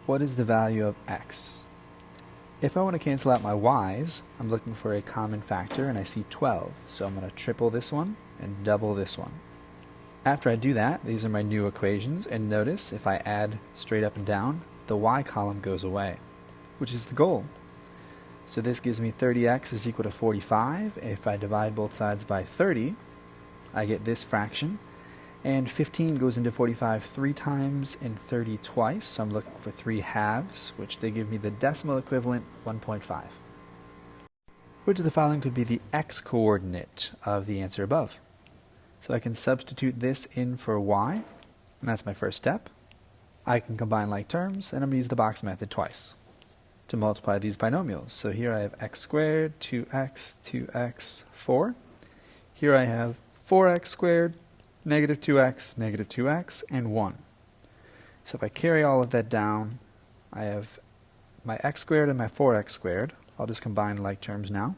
What is the value of x? If I want to cancel out my y's, I'm looking for a common factor and I see 12. So I'm going to triple this one and double this one. After I do that, these are my new equations, and notice if I add straight up and down, the y column goes away, which is the goal. So this gives me 30x is equal to 45. If I divide both sides by 30, I get this fraction. And 15 goes into 45 3 times and 30 twice, so I'm looking for 3 halves, which they give me the decimal equivalent, 1.5. Which of the following could be the x-coordinate of the answer above? So I can substitute this in for y, and that's my first step. I can combine like terms, and I'm going to use the box method twice to multiply these binomials. So here I have x squared, 2x, 2x, 4. Here I have 4x squared, negative 2x, and 1. So if I carry all of that down, I have my x squared and my 4x squared. I'll just combine like terms now.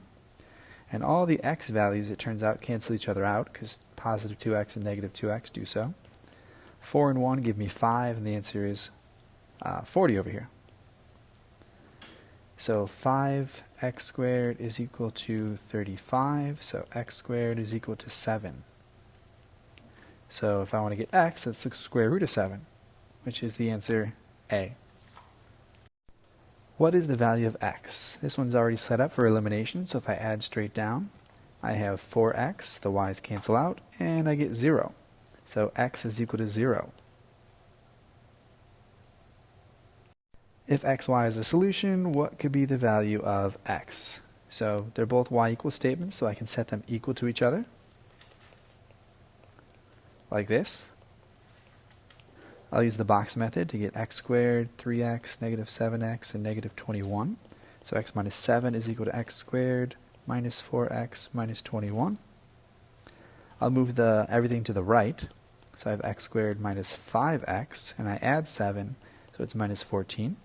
And all the x values, it turns out, cancel each other out because positive 2x and negative 2x do so. 4 and 1 give me 5, and the answer is 40 over here. So 5x squared is equal to 35, so x squared is equal to 7. So if I want to get x, that's the square root of 7, which is the answer A. What is the value of x? This one's already set up for elimination, so if I add straight down, I have 4x, the y's cancel out, and I get 0. So x is equal to 0. If xy is a solution, what could be the value of x? So they're both y equal statements, so I can set them equal to each other, like this. I'll use the box method to get x squared, 3x, negative 7x, and negative 21. So x minus 7 is equal to x squared minus 4x minus 21. I'll move everything to the right. So I have x squared minus 5x, and I add 7, so it's minus 14.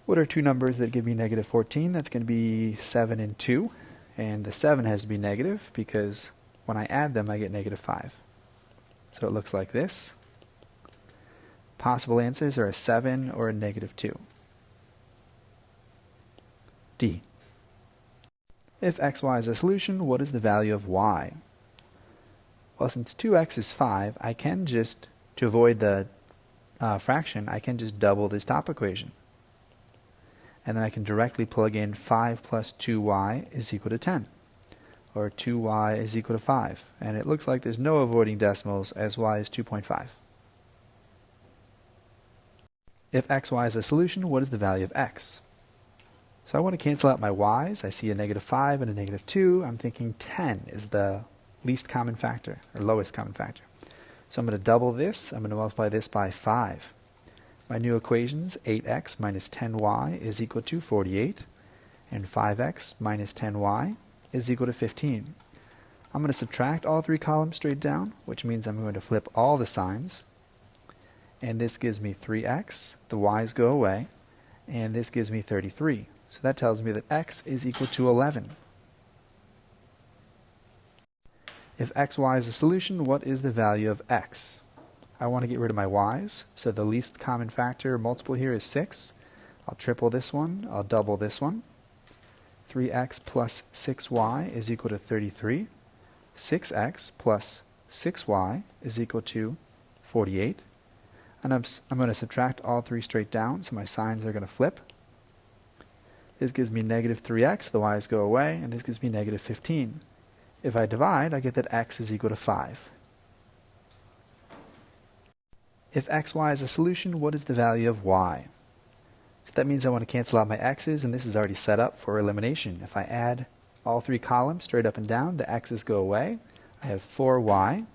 What are two numbers that give me negative 14? That's going to be 7 and 2. And the 7 has to be negative because when I add them, I get negative 5. So it looks like this. Possible answers are a 7 or a negative 2. D. If xy is a solution, what is the value of y? Well, since 2x is 5, I can just, to avoid the fraction, I can just double this top equation. And then I can directly plug in 5 plus 2y is equal to 10. Or 2y is equal to 5. And it looks like there's no avoiding decimals as y is 2.5. If xy is a solution, what is the value of x? So I want to cancel out my y's. I see a negative 5 and a negative 2. I'm thinking 10 is the least common factor, or lowest common factor. So I'm going to double this. I'm going to multiply this by 5. My new equations, 8x minus 10y is equal to 48, and 5x minus 10y is equal to 15. I'm going to subtract all three columns straight down, which means I'm going to flip all the signs. And this gives me 3x, the y's go away, and this gives me 33. So that tells me that x is equal to 11. If xy is a solution, what is the value of x? I want to get rid of my y's, so the least common factor multiple here is 6. I'll triple this one, I'll double this one. 3x plus 6y is equal to 33. 6x plus 6y is equal to 48. And I'm going to subtract all three straight down, so my signs are going to flip. This gives me negative 3x, the y's go away, and this gives me negative 15. If I divide, I get that x is equal to 5. If xy is a solution, what is the value of y? So that means I want to cancel out my x's, and this is already set up for elimination. If I add all three columns straight up and down, the x's go away. I have 4y,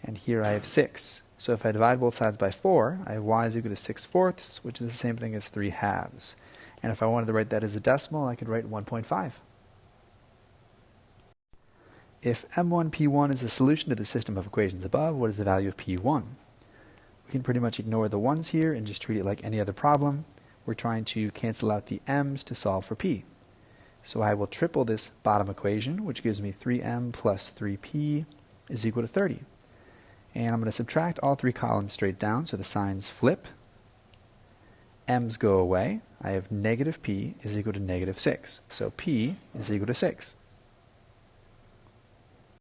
and here I have 6. So if I divide both sides by 4, I have y is equal to 6/4, which is the same thing as 3 halves. And if I wanted to write that as a decimal, I could write 1.5. If m1, p1 is the solution to the system of equations above, what is the value of p1? We can pretty much ignore the 1's here and just treat it like any other problem. We're trying to cancel out the m's to solve for p. So I will triple this bottom equation, which gives me 3m plus 3p is equal to 30. And I'm going to subtract all three columns straight down, so the signs flip. m's go away. I have negative p is equal to negative 6. So p is equal to 6.